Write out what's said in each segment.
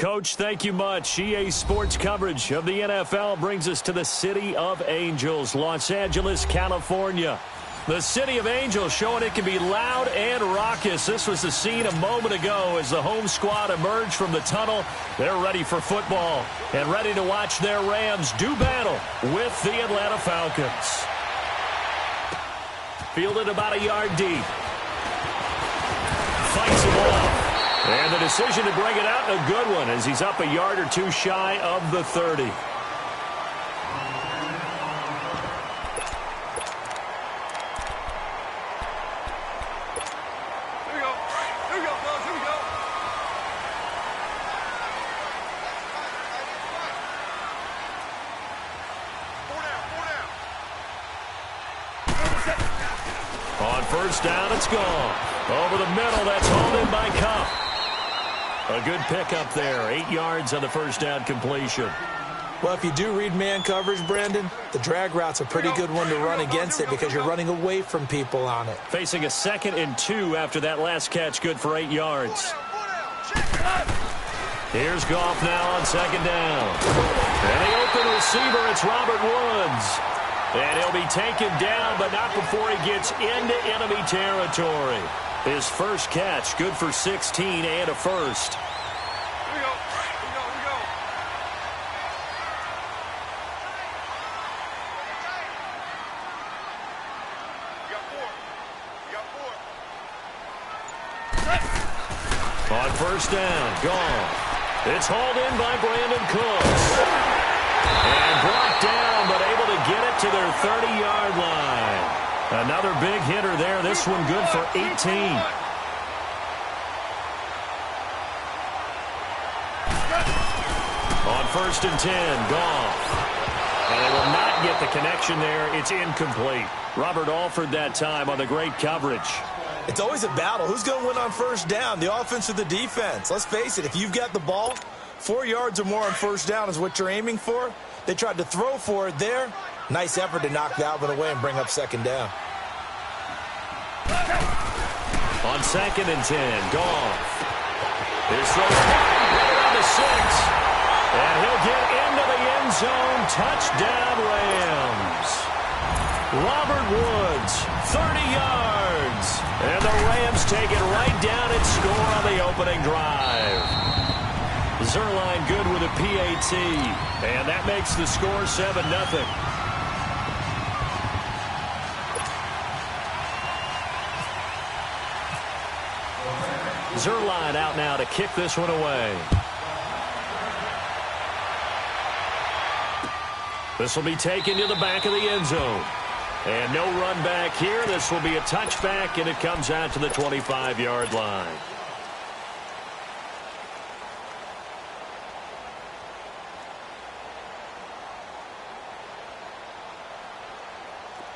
Coach, thank you much. EA Sports coverage of the NFL brings us to the City of Angels, Los Angeles, California. The City of Angels showing it can be loud and raucous. This was the scene a moment ago as the home squad emerged from the tunnel. They're ready for football and ready to watch their Rams do battle with the Atlanta Falcons. Fielded about a yard deep. Fights him off. And the decision to bring it out, a good one, as he's up a yard or two shy of the 30. On first down, it's gone. Over the middle, that's hauled in by Cup. A good pickup there. 8 yards on the first down completion. Well, if you do read man coverage, Brandon, the drag route's a pretty good one to run against it because you're running away from people on it. Facing a 2nd and 2 after that last catch, good for 8 yards. Here's Goff now on 2nd down. And the open receiver, it's Robert Woods. And he'll be taken down, but not before he gets into enemy territory. His first catch, good for 16 and a first. Here we go. On first down, gone. It's hauled in by Brandon Cooks. And brought down, but able to get it to their 30-yard line. Another big hitter there. This one good for 18. On first and 10, Goff. And they will not get the connection there. It's incomplete. Robert Alford that time on the great coverage. It's always a battle. Who's going to win on first down, the offense or the defense? Let's face it, if you've got the ball, 4 yards or more on first down is what you're aiming for. They tried to throw for it there. Nice effort to knock Dalvin away and bring up 2nd down. On 2nd and 10, Goff. His throw right around the 6. And he'll get into the end zone. Touchdown, Rams. Robert Woods, 30 yards. And the Rams take it right down and score on the opening drive. Zerline good with a PAT. And that makes the score 7-0. Zerline out now to kick this one away. This will be taken to the back of the end zone. And no run back here. This will be a touchback, and it comes out to the 25-yard line.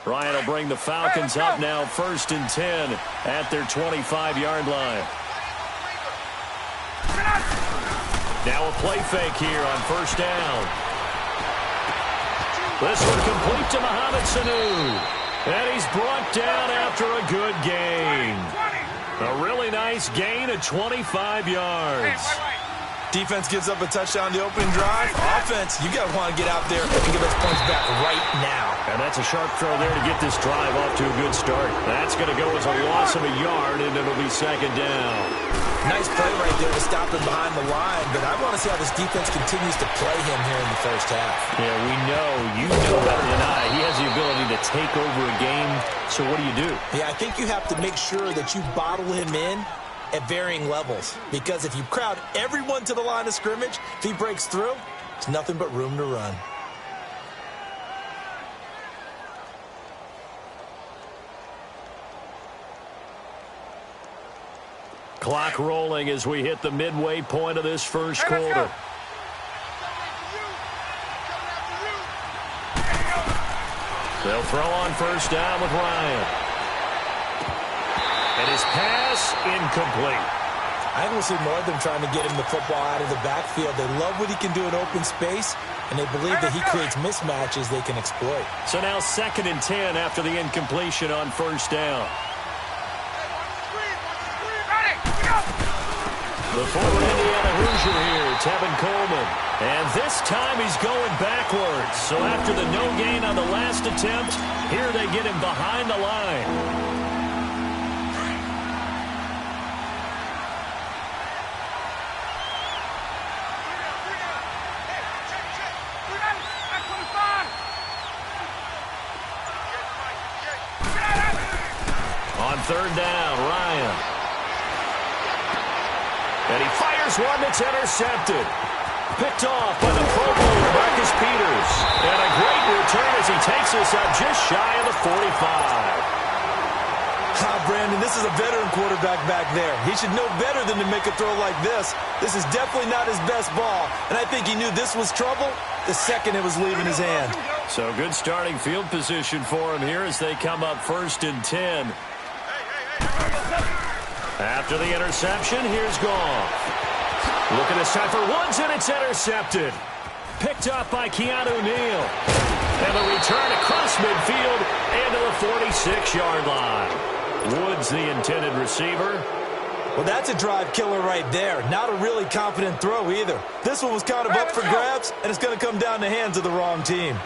Ryan will bring the Falcons up now, 1st and 10 at their 25-yard line. Now a play fake here on first down. This one complete to Mohamed Sanu. And he's brought down after a good gain. A really nice gain of 25 yards. Defense gives up a touchdown the opening drive. Offense, you got to want to get out there and get those points back right now. And that's a sharp throw there to get this drive off to a good start. That's going to go as a loss of a yard, and it'll be 2nd down. Nice play right there to stop him behind the line, but I want to see how this defense continues to play him here in the first half. Yeah, we know. You know better than I. He has the ability to take over a game, so what do? Yeah, I think you have to make sure that you bottle him in at varying levels, because if you crowd everyone to the line of scrimmage, if he breaks through, it's nothing but room to run. Clock rolling as we hit the midway point of this first quarter. They'll throw on first down with Ryan. And his pass incomplete. I think we'll see more of them trying to get him the football out of the backfield. They love what he can do in open space, and they believe that he creates mismatches they can exploit. So now 2nd and 10 after the incompletion on first down. The former Indiana Hoosier pressure here, Tevin Coleman. And this time he's going backwards. So after the no gain on the last attempt, here they get him behind the line. On third down, Ryan. And he fires one that's intercepted. Picked off by the Pro Bowler, Marcus Peters. And a great return as he takes us up just shy of the 45. Brandon, this is a veteran quarterback back there. He should know better than to make a throw like this. This is definitely not his best ball. And I think he knew this was trouble the second it was leaving his hand. So good starting field position for him here as they come up 1st and 10. After the interception, here's Goff. Looking this time for Woods, and it's intercepted. Picked up by Keanu Neal. And the return across midfield and to the 46-yard line. Woods, the intended receiver. Well, that's a drive killer right there. Not a really confident throw either. This one was kind of up for grabs, and it's going to come down the hands of the wrong team.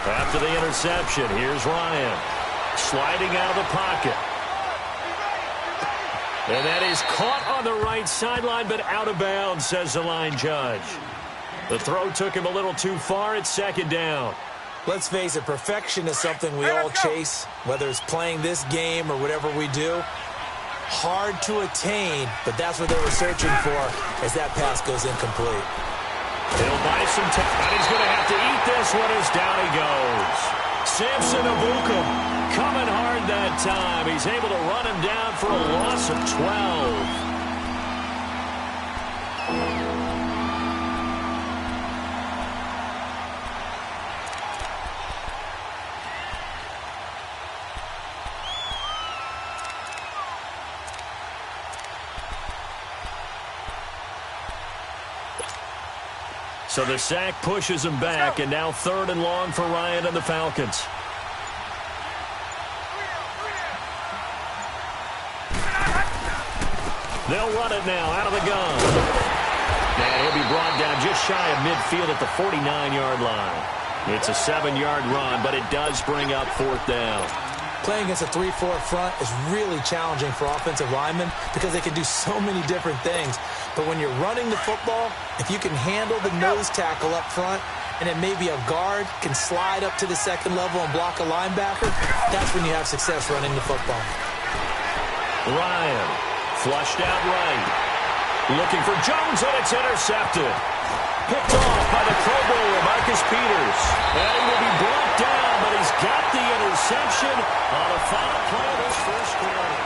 After the interception, here's Ryan. Sliding out of the pocket. And that is caught on the right sideline, but out of bounds, says the line judge. The throw took him a little too far. It's 2nd down. Let's face it, perfection is something we all chase, whether it's playing this game or whatever we do. Hard to attain, but that's what they were searching for as that pass goes incomplete. He'll buy some time, and he's going to have to eat this one as down he goes. Samson Ebukam coming hard that time. He's able to run him down for a loss of 12. So the sack pushes him back, and now 3rd and long for Ryan and the Falcons. They'll run it now out of the gun. And he'll be brought down just shy of midfield at the 49-yard line. It's a 7-yard run, but it does bring up 4th down. Playing against a 3-4 front is really challenging for offensive linemen because they can do so many different things. But when you're running the football, if you can handle the nose tackle up front, and then maybe a guard can slide up to the 2nd level and block a linebacker, that's when you have success running the football. Ryan, flushed out right. Looking for Jones, and it's intercepted. Picked off by the Pro Bowler, Marcus Peters. And he will be brought down, but he's got the interception on the final play of this first quarter.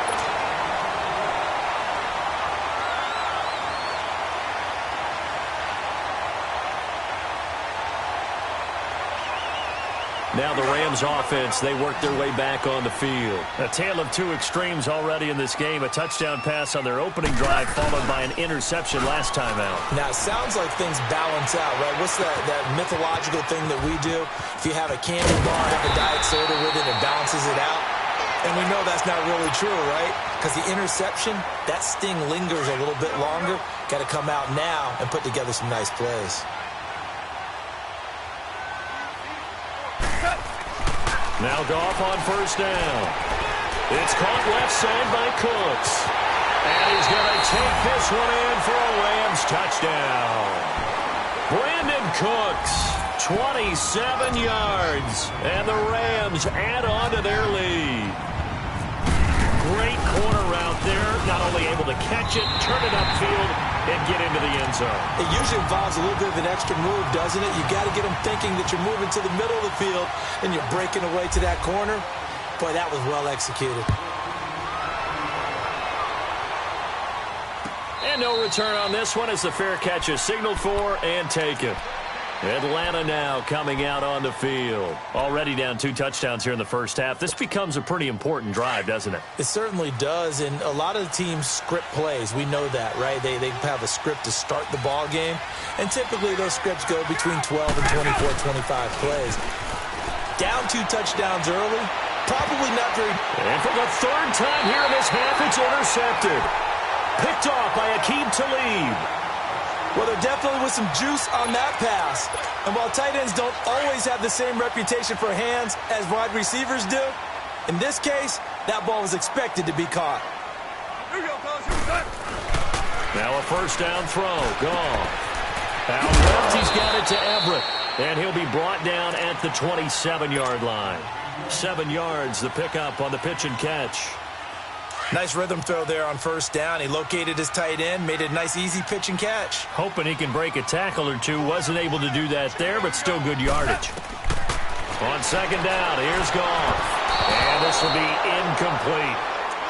Now the Rams offense, they work their way back on the field. A tale of two extremes already in this game. A touchdown pass on their opening drive followed by an interception last time out. Now, it sounds like things balance out, right? What's that mythological thing that we do? If you have a candy bar, have a diet soda with it, it balances it out. And we know that's not really true, right? Because the interception, that sting lingers a little bit longer. Got to come out now and put together some nice plays. Now Goff on 1st down. It's caught left side by Cooks. And he's going to take this one in for a Rams touchdown. Brandon Cooks, 27 yards. And the Rams add on to their lead. Great corner route there. Not only able to catch it, turn it upfield, and get into the end zone. It usually involves a little bit of an extra move, doesn't it? You got to get them thinking that you're moving to the middle of the field and you're breaking away to that corner. Boy, that was well executed. And no return on this one as the fair catch is signaled for and taken. Atlanta now coming out on the field. Already down 2 touchdowns here in the first half. This becomes a pretty important drive, doesn't it? It certainly does, and a lot of the teams script plays. We know that, right? They have a script to start the ball game, and typically those scripts go between 12 and 24, 25 plays. Down 2 touchdowns early. Probably not very... And for the third time here in this half, it's intercepted. Picked off by Aqib Talib. Well, there definitely was some juice on that pass. And while tight ends don't always have the same reputation for hands as wide receivers do, in this case, that ball was expected to be caught. Now a first down throw. Gone. Out left, he's got it to Everett. And he'll be brought down at the 27-yard line. 7 yards, the pickup on the pitch and catch. Nice rhythm throw there on first down. He located his tight end, made it a nice, easy pitch and catch. Hoping he can break a tackle or two. Wasn't able to do that there, but still good yardage. On second down, here's Goff. And this will be incomplete.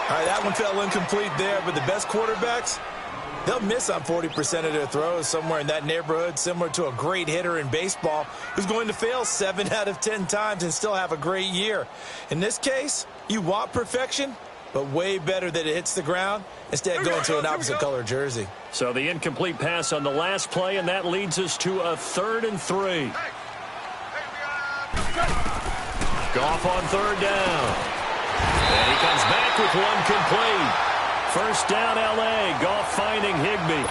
All right, that one fell incomplete there, but the best quarterbacks, they'll miss on 40% of their throws, somewhere in that neighborhood, similar to a great hitter in baseball who's going to fail 7 out of 10 times and still have a great year. In this case, you want perfection, but way better that it hits the ground instead of going to an opposite color jersey. So the incomplete pass on the last play, and that leads us to a 3rd and 3. Goff on third down. And he comes back with one complete. First down, L.A. Goff finding Higbee.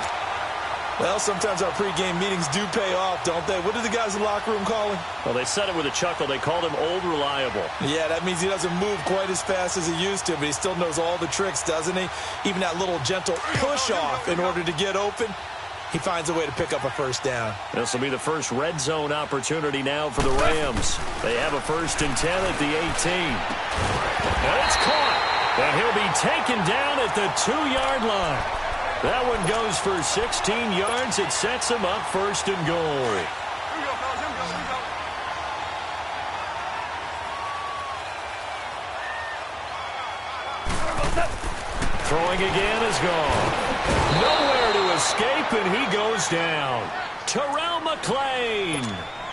Well, sometimes our pregame meetings do pay off, don't they? What do the guys in the locker room call him? Well, they said it with a chuckle. They called him Old Reliable. Yeah, that means he doesn't move quite as fast as he used to, but he still knows all the tricks, doesn't he? Even that little gentle push-off in order to get open, he finds a way to pick up a first down. This will be the first red zone opportunity now for the Rams. They have a 1st and 10 at the 18. And it's caught. And he'll be taken down at the 2-yard line. That one goes for 16 yards. It sets him up 1st and goal. Throwing again is gone. Nowhere to escape, and he goes down. Terrell McClain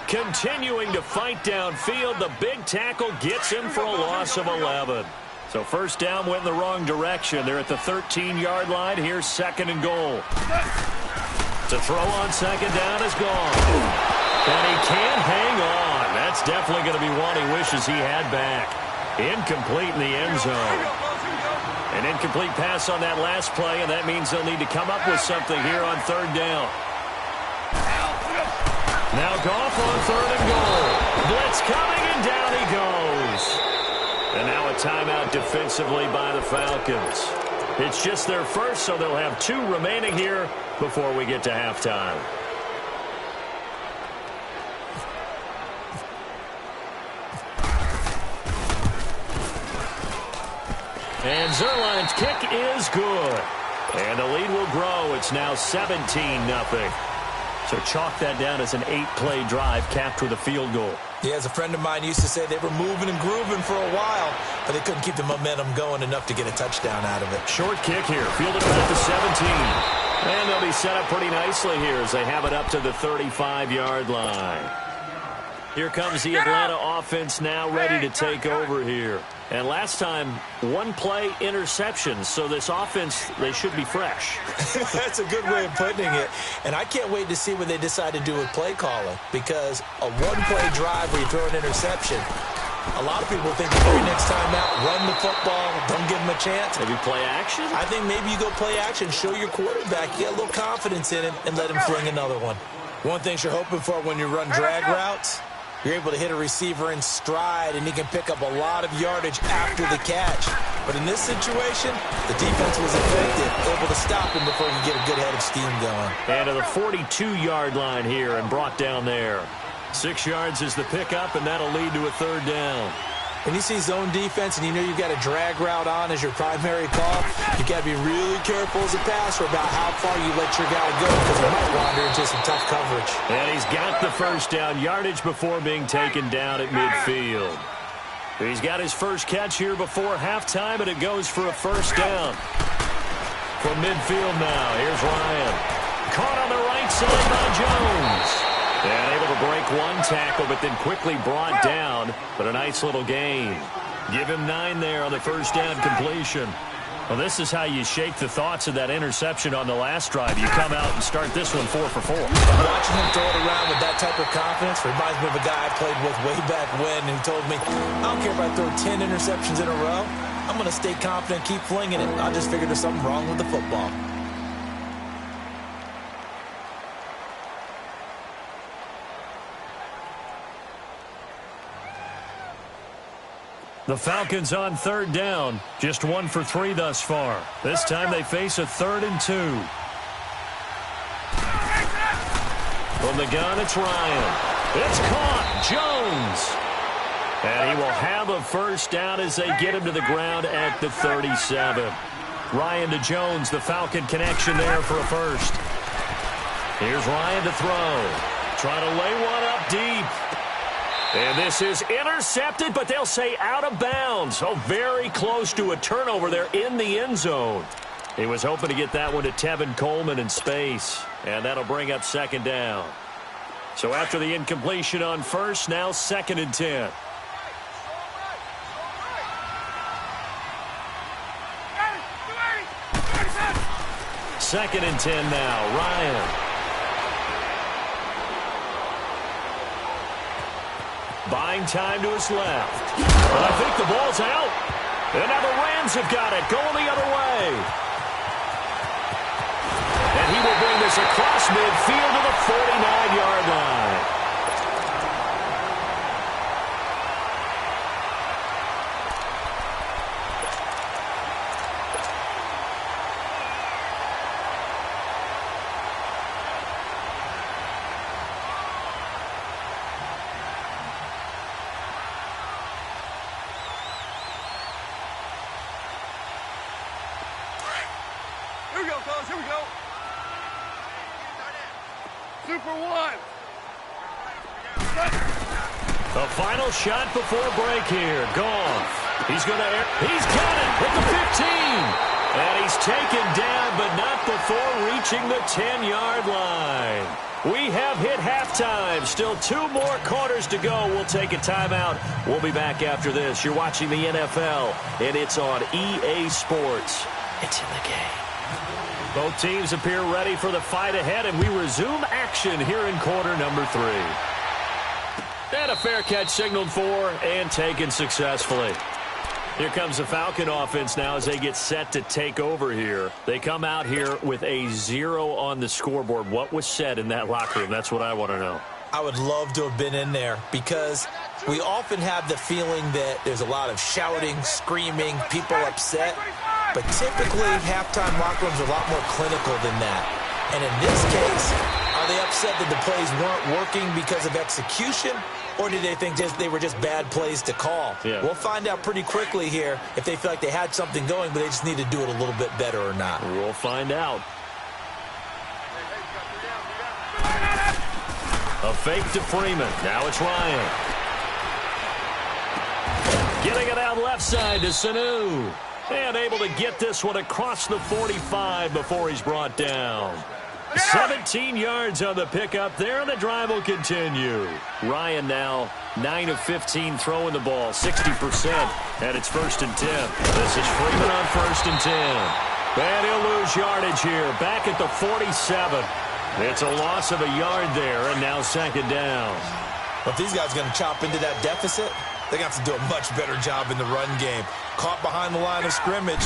continuing to fight downfield. The big tackle gets him for a loss of 11. So first down went in the wrong direction. They're at the 13-yard line. Here's 2nd and goal. To throw on second down is gone. And he can't hang on. That's definitely going to be one he wishes he had back. Incomplete in the end zone. An incomplete pass on that last play, and that means they'll need to come up with something here on third down. Now Goff on 3rd and goal. Blitz coming, and down he goes. And now a timeout defensively by the Falcons. It's just their first, so they'll have 2 remaining here before we get to halftime. And Zerline's kick is good. And the lead will grow. It's now 17-0. So chalk that down as an 8-play drive capped with a field goal. Yeah, as a friend of mine used to say, they were moving and grooving for a while, but they couldn't keep the momentum going enough to get a touchdown out of it. Short kick here, fielded at the 17. And they'll be set up pretty nicely here as they have it up to the 35-yard line. Here comes the Atlanta offense now ready to take over here. And last time, 1-play interceptions, so this offense, they should be fresh. That's a good way of putting it. And I can't wait to see what they decide to do with play calling, because a 1-play drive where you throw an interception, a lot of people think the very next time out, run the football, don't give them a chance. Maybe play action? I think maybe you go play action, show your quarterback, get a little confidence in him, and let him fling another one. One thing you're hoping for when you run drag routes, you're able to hit a receiver in stride, and he can pick up a lot of yardage after the catch. But in this situation, the defense was effective, able to stop him before he could get a good head of steam going. And to the 42-yard line here and brought down there. 6 yards is the pickup, and that'll lead to a 3rd down. When you see zone defense and you know you've got a drag route on as your primary call, you've got to be really careful as a passer about how far you let your guy go, because he might wander into some tough coverage. And he's got the first down yardage before being taken down at midfield. He's got his first catch here before halftime, and it goes for a first down. From midfield now, here's Ryan. Caught on the right side by Jones. And able to break one tackle, but then quickly brought down. But a nice little gain. Give him 9 there on the first down completion. Well, this is how you shake the thoughts of that interception on the last drive. You come out and start this one 4 for 4. Watching him throw it around with that type of confidence reminds me of a guy I played with way back when who told me, I don't care if I throw 10 interceptions in a row. I'm going to stay confident, keep flinging it. I just figured there's something wrong with the football. The Falcons on 3rd down. Just 1 for 3 thus far. This time they face a 3rd and 2. From the gun, it's Ryan. It's caught. Jones. And he will have a first down as they get him to the ground at the 37. Ryan to Jones, the Falcon connection there for a first. Here's Ryan to throw. Trying to lay one up deep. And this is intercepted, but they'll say out of bounds. Oh, very close to a turnover there in the end zone. He was hoping to get that one to Tevin Coleman in space. And that'll bring up 2nd down. So after the incompletion on first, now 2nd and 10. Second and 10 now. Ryan. Buying time to his left. But I think the ball's out. And now the Rams have got it. Going the other way. And he will bring this across midfield to the 49-yard line. Here we go, fellas. Here we go. Super one. The final shot before break here. Goff. He's going to air. He's got it at the 15. And he's taken down, but not before reaching the 10-yard line. We have hit halftime. Still 2 more quarters to go. We'll take a timeout. We'll be back after this. You're watching the NFL, and it's on EA Sports. It's in the game. Both teams appear ready for the fight ahead, and we resume action here in quarter number 3. And a fair catch signaled for and taken successfully. Here comes the Falcon offense now as they get set to take over here. They come out here with a 0 on the scoreboard. What was said in that locker room? That's what I want to know. I would love to have been in there because we often have the feeling that there's a lot of shouting, screaming, people upset. But typically, halftime locker rooms are a lot more clinical than that. And in this case, are they upset that the plays weren't working because of execution? Or did they think they were just bad plays to call? Yeah. We'll find out pretty quickly here if they feel like they had something going, but they just need to do it a little bit better or not. We'll find out. A fake to Freeman. Now it's Ryan. Getting it out left side to Sanu. And able to get this one across the 45 before he's brought down. 17 yards on the pickup there, and the drive will continue. Ryan now 9 of 15 throwing the ball, 60%, and it's 1st and 10. This is Freeman on 1st and 10. And he'll lose yardage here, back at the 47. It's a loss of a yard there, and now 2nd down. Well, if these guys are going to chop into that deficit, they're going to have to do a much better job in the run game. Caught behind the line of scrimmage,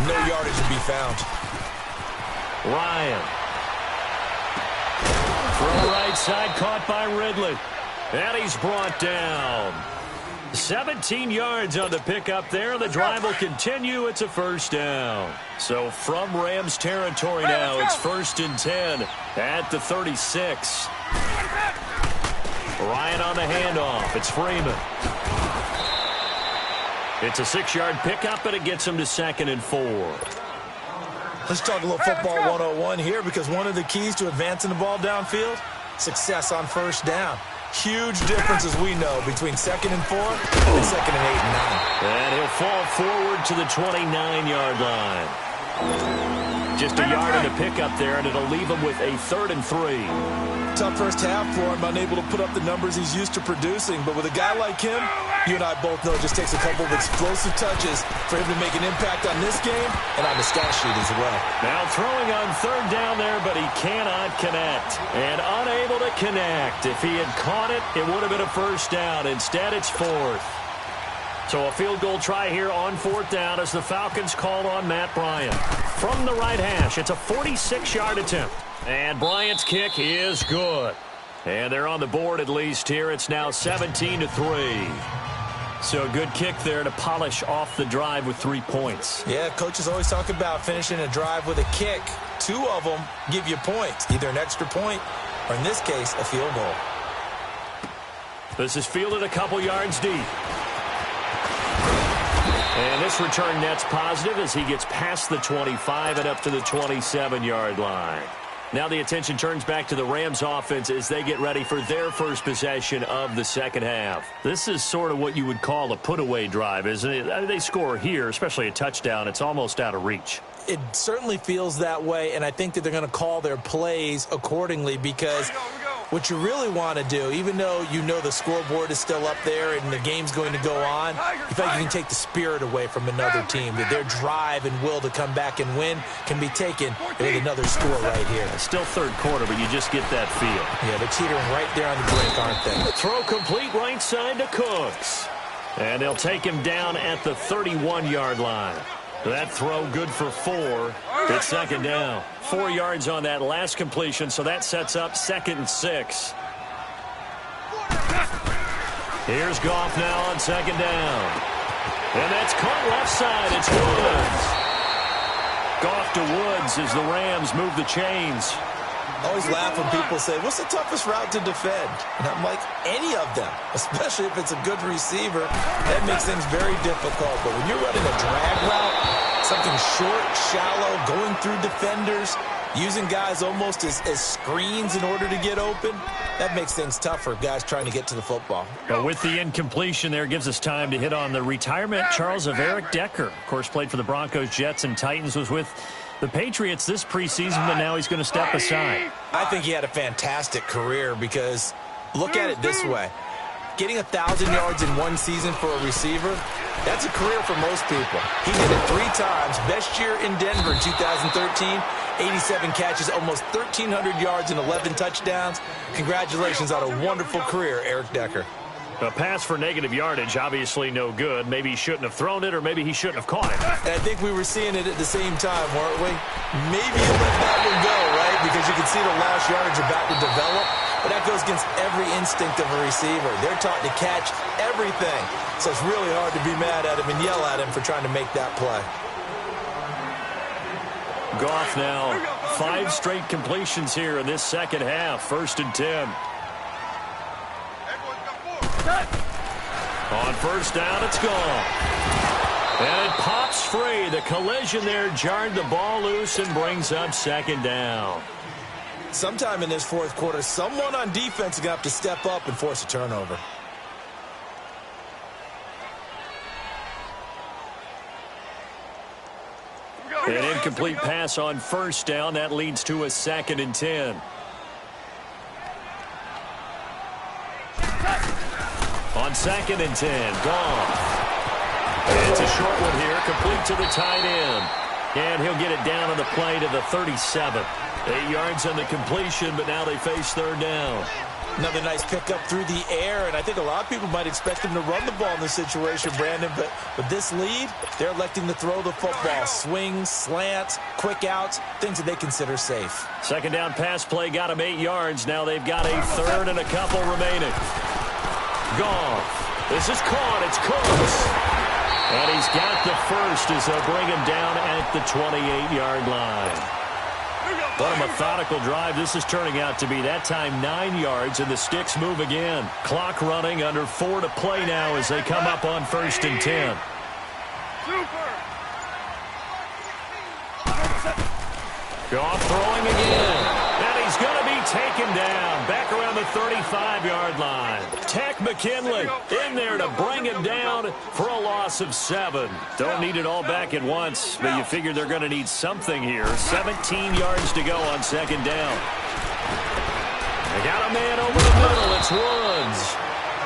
no yardage to be found. Ryan. From right side, caught by Ridley. And he's brought down. 17 yards on the pickup there. The drive will continue. It's a 1st down. So from Rams territory now, it's 1st and 10 at the 36. Ryan on the handoff. It's Freeman. It's a 6-yard pickup, and it gets him to 2nd and 4. Let's talk a little football 101 here, because one of the keys to advancing the ball downfield, success on 1st down. Huge difference, as we know, between 2nd and 4 and 2nd and 8 and 9. And he'll fall forward to the 29-yard line. Just a yard and a pickup there, and it'll leave him with a 3rd and 3. Tough first half for him, unable to put up the numbers he's used to producing. But with a guy like him, you and I both know it just takes a couple of explosive touches for him to make an impact on this game and on the stat sheet as well. Now throwing on 3rd down there, but he cannot connect. And unable to connect. If he had caught it, it would have been a 1st down. Instead, it's 4th. So a field goal try here on 4th down as the Falcons called on Matt Bryant. From the right hash, it's a 46-yard attempt. And Bryant's kick is good. And they're on the board at least here. It's now 17-3. So a good kick there to polish off the drive with 3 points. Yeah, coaches always talk about finishing a drive with a kick. 2 of them give you points, either an extra point or, in this case, a field goal. This is fielded a couple yards deep. And this return net's positive as he gets past the 25 and up to the 27-yard line. Now the attention turns back to the Rams offense as they get ready for their first possession of the second half. This is sort of what you would call a put-away drive, isn't it? I mean, they score here, especially a touchdown. It's almost out of reach. It certainly feels that way, and I think that they're going to call their plays accordingly because what you really want to do, even though you know the scoreboard is still up there and the game's going to go on, you feel like you can take the spirit away from another team, that their drive and will to come back and win can be taken with another score right here. It's still 3rd quarter, but you just get that feel. Yeah, they're teetering right there on the brink, aren't they? Throw complete right side to Cooks. And they'll take him down at the 31-yard line. That throw good for 4. It's 2nd down. 4 yards on that last completion, so that sets up 2nd and 6. Here's Goff now on 2nd down. And that's caught left side. It's Woods. Goff to Woods as the Rams move the chains. I always laugh when people say, what's the toughest route to defend? And I'm like, any of them, especially if it's a good receiver. That makes things very difficult. But when you're running a drag route, something short, shallow, going through defenders, using guys almost as screens in order to get open, that makes things tough for guys trying to get to the football. But with the incompletion there, gives us time to hit on the retirement, Charles, of Eric Decker. Of course, played for the Broncos, Jets, and Titans, was with the Patriots this preseason, but now he's going to step aside. I think he had a fantastic career because look at it this way. Getting 1,000 yards in one season for a receiver, that's a career for most people. He did it 3 times. Best year in Denver in 2013, 87 catches, almost 1,300 yards and 11 touchdowns. Congratulations on a wonderful career, Eric Decker. A pass for negative yardage, obviously no good. Maybe he shouldn't have thrown it, or maybe he shouldn't have caught it. And I think we were seeing it at the same time, weren't we? Maybe you let that one go, right? Because you can see the lost yardage about to develop. But that goes against every instinct of a receiver. They're taught to catch everything. So it's really hard to be mad at him and yell at him for trying to make that play. Goff now, 5 straight completions here in this second half. 1st and 10. On 1st down, it's gone. And it pops free. The collision there jarred the ball loose and brings up 2nd down. Sometime in this 4th quarter, someone on defense is going to have to step up and force a turnover. An incomplete pass on 1st down. That leads to a 2nd and 10. On 2nd and 10, Goff. It's a short one here, complete to the tight end. And he'll get it down on the play to the 37. 8 yards on the completion, but now they face 3rd down. Another nice pickup through the air, and I think a lot of people might expect him to run the ball in this situation, Brandon, but with this lead, they're electing to throw the football. Swings, slants, quick outs, things that they consider safe. 2nd down pass play got him 8 yards. Now they've got a 3rd and a couple remaining. Goff. This is caught. It's Cooks. And he's got the 1st as they'll bring him down at the 28-yard line. What a methodical drive this is turning out to be. That time 9 yards, and the sticks move again. Clock running, under 4 to play now as they come up on 1st and 10. Goff throwing again. And he's going to be taken down back around the 35-yard line. Tech McKinley in there to bring him down for a loss of 7. Don't need it all back at once, but you figure they're going to need something here. 17 yards to go on second down. They got a man over the middle. It's Woods.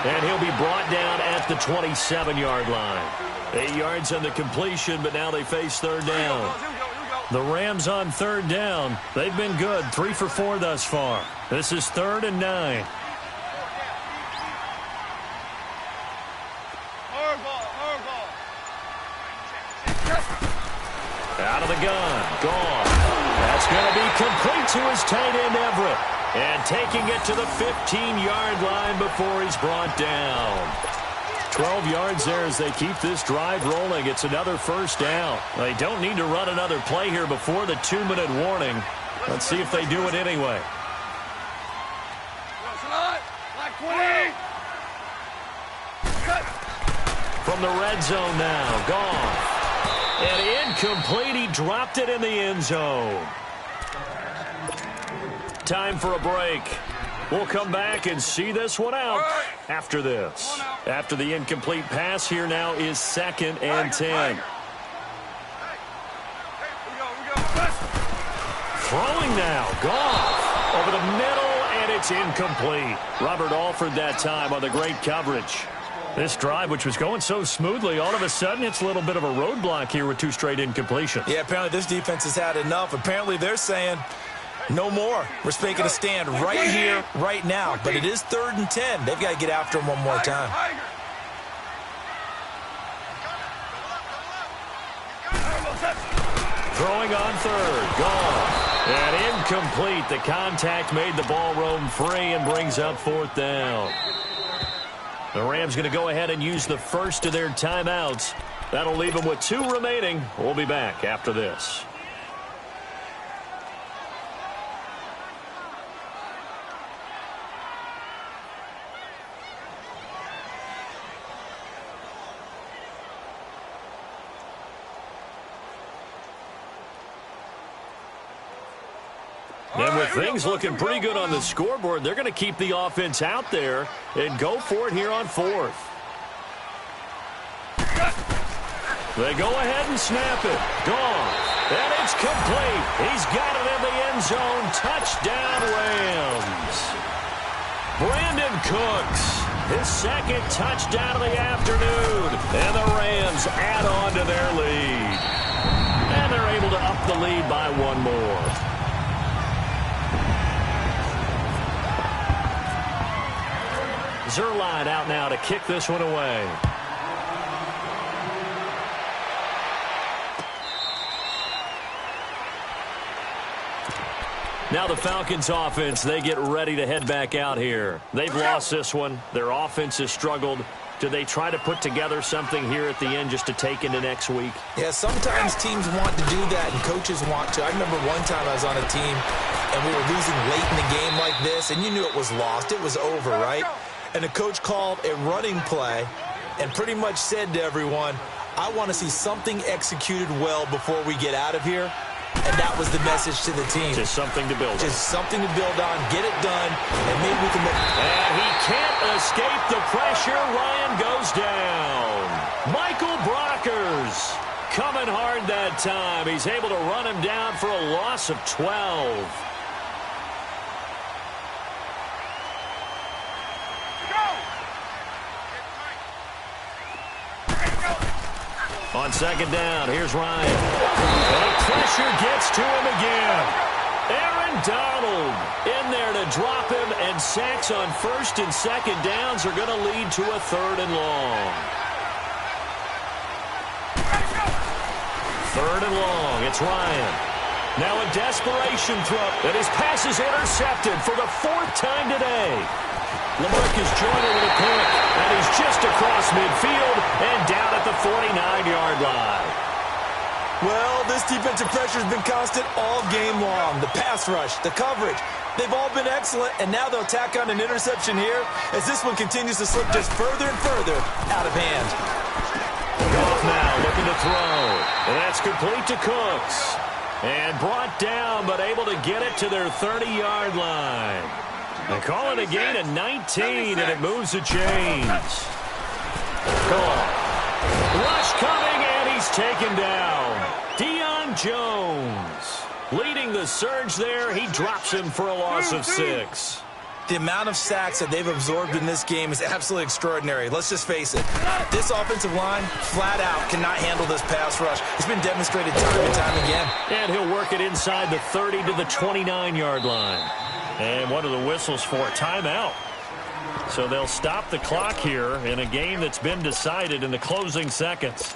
And he'll be brought down at the 27-yard line. 8 yards on the completion, but now they face third down. The Rams on third down. They've been good, 3 for 4 thus far. This is 3rd and 9. Out of the gun. Gone. That's going to be complete to his tight end, Everett. And taking it to the 15-yard line before he's brought down. 12 yards there as they keep this drive rolling. It's another first down. They don't need to run another play here before the 2-minute warning. Let's see if they do it anyway. From the red zone now. Gone. And incomplete. He dropped it in the end zone. Time for a break. We'll come back and see this one out after this. After the incomplete pass, here now is 2nd and 10. Throwing now. Goff over the middle, and it's incomplete. Robert Alford that time on the great coverage. This drive, which was going so smoothly, all of a sudden it's a little bit of a roadblock here with 2 straight incompletions. Yeah, apparently this defense has had enough. Apparently they're saying no more. We're making a stand right here, right now. But it is 3rd and 10. They've got to get after him one more time. Throwing on 3rd. Gone. And incomplete. The contact made the ball roam free and brings up 4th down. The Rams going to go ahead and use the first of their timeouts. That'll leave them with 2 remaining. We'll be back after this. And with things looking pretty good on the scoreboard, they're going to keep the offense out there and go for it here on 4th. They go ahead and snap it. Gone. And it's complete. He's got it in the end zone. Touchdown, Rams. Brandon Cooks, his 2nd touchdown of the afternoon. And the Rams add on to their lead. And they're able to up the lead by 1 more. Zerline out now to kick this one away. Now the Falcons offense, they get ready to head back out here. They've lost this one. Their offense has struggled. Do they try to put together something here at the end just to take into next week? Yeah, sometimes teams want to do that and coaches want to. I remember one time I was on a team and we were losing late in the game like this, and you knew it was lost. It was over, right? And the coach called a running play and pretty much said to everyone, I want to see something executed well before we get out of here. And that was the message to the team. Just something to build on. Just something to build on, get it done, and maybe we can look. And he can't escape the pressure. Ryan goes down. Michael Brockers coming hard that time. He's able to run him down for a loss of 12. On second down, here's Ryan. And pressure gets to him again. Aaron Donald in there to drop him, and sacks on 1st and 2nd downs are going to lead to a 3rd and long. 3rd and long, it's Ryan. Now a desperation throw, and his pass is intercepted for the 4th time today. LaMarcus Joyner with a pick, and he's just across midfield and down at the 49-yard line. Well, this defensive pressure has been constant all game long. The pass rush, the coverage, they've all been excellent, and now they'll tack on an interception here as this one continues to slip just further and further out of hand. Goff now looking to throw, and that's complete to Cooks. And brought down, but able to get it to their 30-yard line. They call it a gain of 19, and it moves the chains. Goal. Rush coming, and he's taken down. Deion Jones leading the surge there. He drops him for a loss of 6. The amount of sacks that they've absorbed in this game is absolutely extraordinary. Let's just face it. This offensive line, flat out, cannot handle this pass rush. It's been demonstrated time and time again. And he'll work it inside the 30 to the 29-yard line. And one of the whistles for a timeout. So they'll stop the clock here in a game that's been decided in the closing seconds.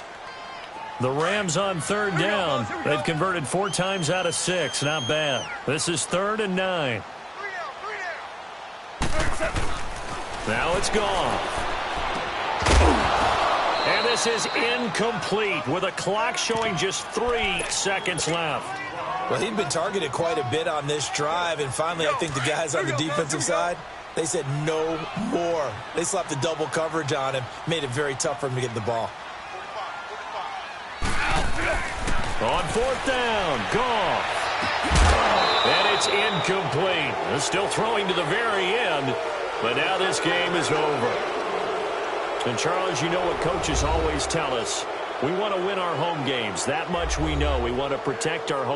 The Rams on third down. They've converted 4 times out of 6. Not bad. This is 3rd and 9. Now it's gone. And this is incomplete with a clock showing just 3 seconds left. Well, he'd been targeted quite a bit on this drive, and finally I think the guys on the defensive side, they said no more. They slapped the double coverage on him, made it very tough for him to get the ball. On 4th down, Goff. And it's incomplete. They're still throwing to the very end, but now this game is over. And, Charles, you know what coaches always tell us. We want to win our home games. That much we know. We want to protect our home